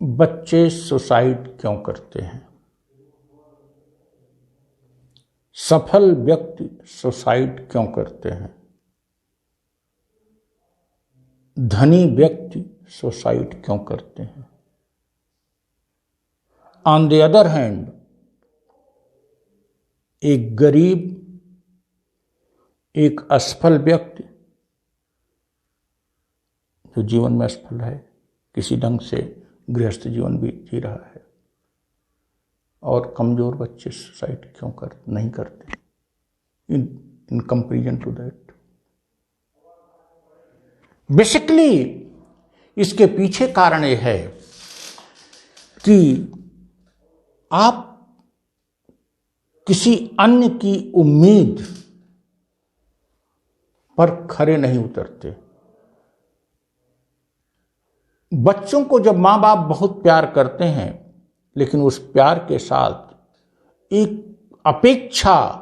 बच्चे सुसाइड क्यों करते हैं? सफल व्यक्ति सुसाइड क्यों करते हैं? धनी व्यक्ति सुसाइड क्यों करते हैं? ऑन द अदर हैंड, एक गरीब, एक असफल व्यक्ति जो जीवन में असफल है, किसी ढंग से गृहस्थ जीवन भी जी रहा है, और कमजोर बच्चे सुसाइड क्यों नहीं करते? In comparison to that, basically इसके पीछे कारण यह है कि आप किसी अन्य की उम्मीद पर खरे नहीं उतरते। बच्चों को जब माँ बाप बहुत प्यार करते हैं, लेकिन उस प्यार के साथ एक अपेक्षा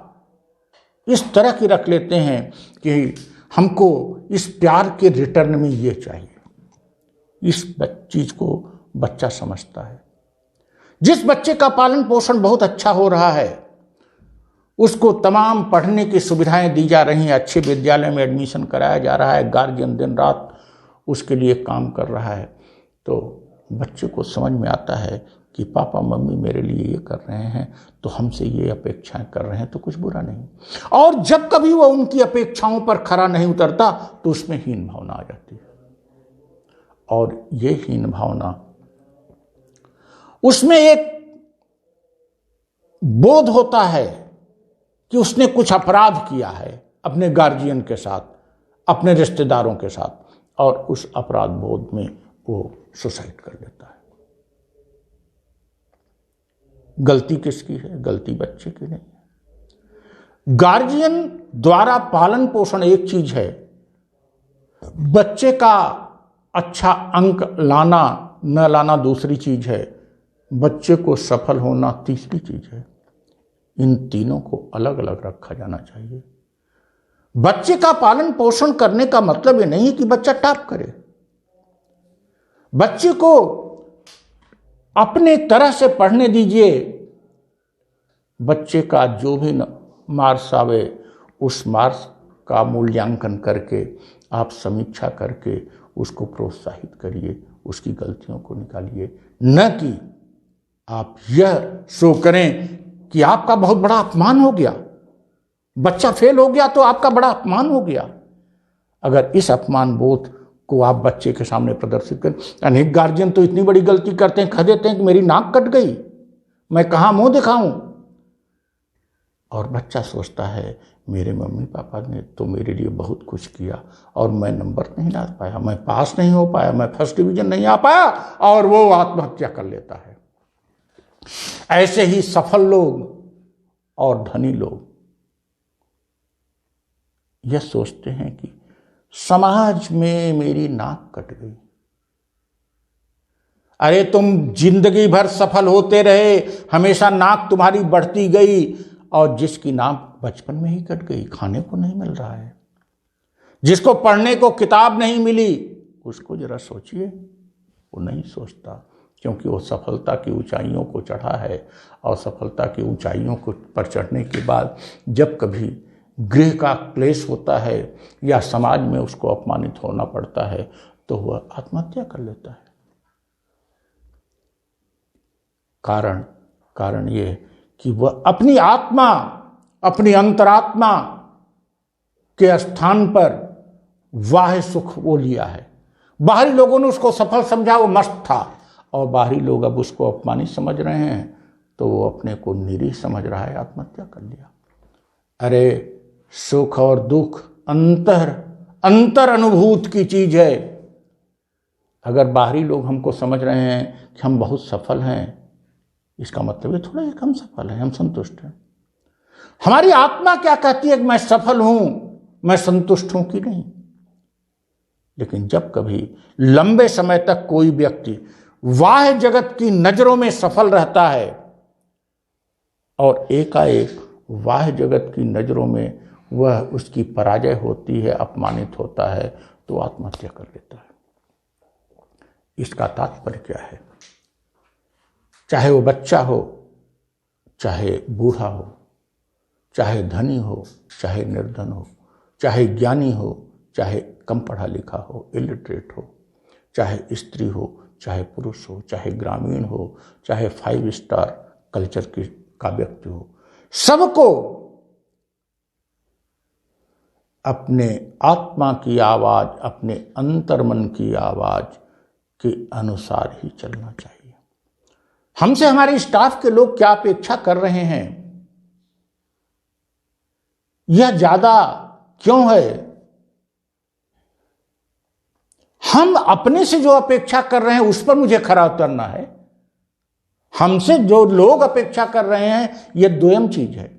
इस तरह की रख लेते हैं कि हमको इस प्यार के रिटर्न में ये चाहिए। इस चीज को बच्चा समझता है। जिस बच्चे का पालन पोषण बहुत अच्छा हो रहा है, उसको तमाम पढ़ने की सुविधाएं दी जा रही हैं, अच्छे विद्यालय में एडमिशन कराया जा रहा है, गार्जियन दिन रात उसके लिए काम कर रहा है, तो बच्चे को समझ में आता है कि पापा मम्मी मेरे लिए ये कर रहे हैं, तो हमसे ये अपेक्षाएं कर रहे हैं, तो कुछ बुरा नहीं। और जब कभी वो उनकी अपेक्षाओं पर खरा नहीं उतरता तो उसमें हीन भावना आ जाती है। और ये हीन भावना, उसमें एक बोध होता है कि उसने कुछ अपराध किया है अपने गार्जियन के साथ, अपने रिश्तेदारों के साथ, और उस अपराध बोध में वो सुसाइड कर लेता है। गलती किसकी है? गलती बच्चे की नहीं है। गार्जियन द्वारा पालन पोषण एक चीज है, बच्चे का अच्छा अंक लाना न लाना दूसरी चीज है, बच्चे को सफल होना तीसरी चीज है। इन तीनों को अलग अलग रखा जाना चाहिए। बच्चे का पालन पोषण करने का मतलब ये नहीं कि बच्चा टॉप करे। बच्चे को अपने तरह से पढ़ने दीजिए। बच्चे का जो भी मार्क्स आवे, उस मार्क्स का मूल्यांकन करके आप समीक्षा करके उसको प्रोत्साहित करिए, उसकी गलतियों को निकालिए, न कि आप यह शो करें कि आपका बहुत बड़ा अपमान हो गया, बच्चा फेल हो गया तो आपका बड़ा अपमान हो गया। अगर इस अपमान बोध को आप बच्चे के सामने प्रदर्शित करें, अनेक गार्जियन तो इतनी बड़ी गलती करते हैं, कह देते हैं कि मेरी नाक कट गई, मैं कहां मुंह दिखाऊं। और बच्चा सोचता है मेरे मम्मी पापा ने तो मेरे लिए बहुत कुछ किया और मैं नंबर नहीं ला पाया, मैं पास नहीं हो पाया, मैं फर्स्ट डिवीजन नहीं आ पाया, और वो आत्महत्या कर लेता है। ऐसे ही सफल लोग और धनी लोग यह सोचते हैं कि समाज में मेरी नाक कट गई। अरे तुम जिंदगी भर सफल होते रहे, हमेशा नाक तुम्हारी बढ़ती गई, और जिसकी नाक बचपन में ही कट गई, खाने को नहीं मिल रहा है, जिसको पढ़ने को किताब नहीं मिली, उसको जरा सोचिए। वो नहीं सोचता, क्योंकि वो सफलता की ऊंचाइयों को चढ़ा है, और सफलता की ऊंचाइयों को पर चढ़ने के बाद जब कभी गृह का क्लेश होता है या समाज में उसको अपमानित होना पड़ता है, तो वह आत्महत्या कर लेता है। कारण ये कि वह अपनी आत्मा, अपनी अंतरात्मा के स्थान पर बाह्य सुख वो लिया है। बाहरी लोगों ने उसको सफल समझा, वो मस्त था, और बाहरी लोग अब उसको अपमानित समझ रहे हैं, तो वो अपने को निरीह समझ रहा है, आत्महत्या कर लिया। अरे सुख और दुख अंतर अनुभूत की चीज है। अगर बाहरी लोग हमको समझ रहे हैं कि हम बहुत सफल हैं, इसका मतलब ये थोड़ा एक हम सफल हैं, हम संतुष्ट हैं। हमारी आत्मा क्या कहती है कि मैं सफल हूं, मैं संतुष्ट हूं कि नहीं। लेकिन जब कभी लंबे समय तक कोई व्यक्ति बाह्य जगत की नजरों में सफल रहता है और एकाएक बाह्य जगत की नजरों में वह उसकी पराजय होती है, अपमानित होता है, तो आत्महत्या कर लेता है। इसका तात्पर्य क्या है? चाहे वो बच्चा हो, चाहे बूढ़ा हो, चाहे धनी हो, चाहे निर्धन हो, चाहे ज्ञानी हो, चाहे कम पढ़ा लिखा हो, इलिटरेट हो, चाहे स्त्री हो, चाहे पुरुष हो, चाहे ग्रामीण हो, चाहे 5 स्टार कल्चर का व्यक्ति हो, सबको अपने आत्मा की आवाज, अपने अंतर्मन की आवाज के अनुसार ही चलना चाहिए। हमसे हमारे स्टाफ के लोग क्या अपेक्षा कर रहे हैं, यह ज्यादा क्यों है? हम अपने से जो अपेक्षा कर रहे हैं उस पर मुझे खरा उतरना है। हमसे जो लोग अपेक्षा कर रहे हैं यह दोयम चीज है।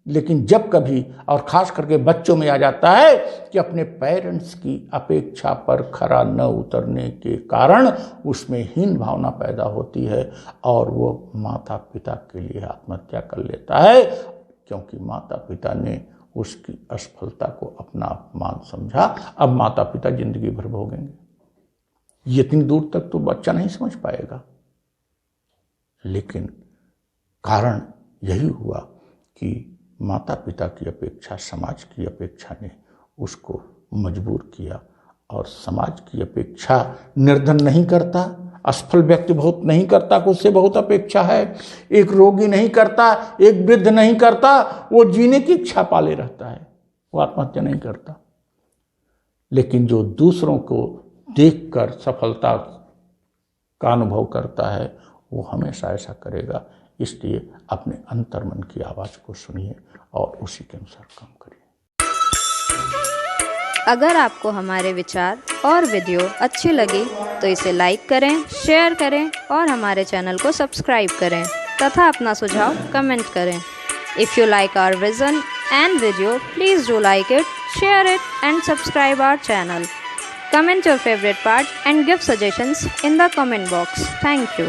लेकिन जब कभी, और खास करके बच्चों में आ जाता है कि अपने पेरेंट्स की अपेक्षा पर खरा न उतरने के कारण उसमें हीन भावना पैदा होती है और वो माता पिता के लिए आत्महत्या कर लेता है, क्योंकि माता पिता ने उसकी असफलता को अपना अपमान समझा। अब माता पिता जिंदगी भर भोगेंगे। इतनी दूर तक तो बच्चा नहीं समझ पाएगा, लेकिन कारण यही हुआ कि माता पिता की अपेक्षा, समाज की अपेक्षा ने उसको मजबूर किया। और समाज की अपेक्षा निर्धन नहीं करता, असफल व्यक्ति बहुत नहीं करता कि उससे बहुत अपेक्षा है। एक रोगी नहीं करता, एक वृद्ध नहीं करता, वो जीने की इच्छा पाले रहता है, वो आत्महत्या नहीं करता। लेकिन जो दूसरों को देखकर सफलता का अनुभव करता है वो हमेशा ऐसा करेगा। इसलिए अपने अंतर्मन की आवाज को सुनिए और उसी के अनुसार काम करिए। अगर आपको हमारे विचार और वीडियो अच्छी लगी तो इसे लाइक करें, शेयर करें और हमारे चैनल को सब्सक्राइब करें तथा अपना सुझाव कमेंट करें। If you like our vision and video, please do like it, share it and subscribe our channel. Comment your favorite part and give suggestions in the comment box. Thank you.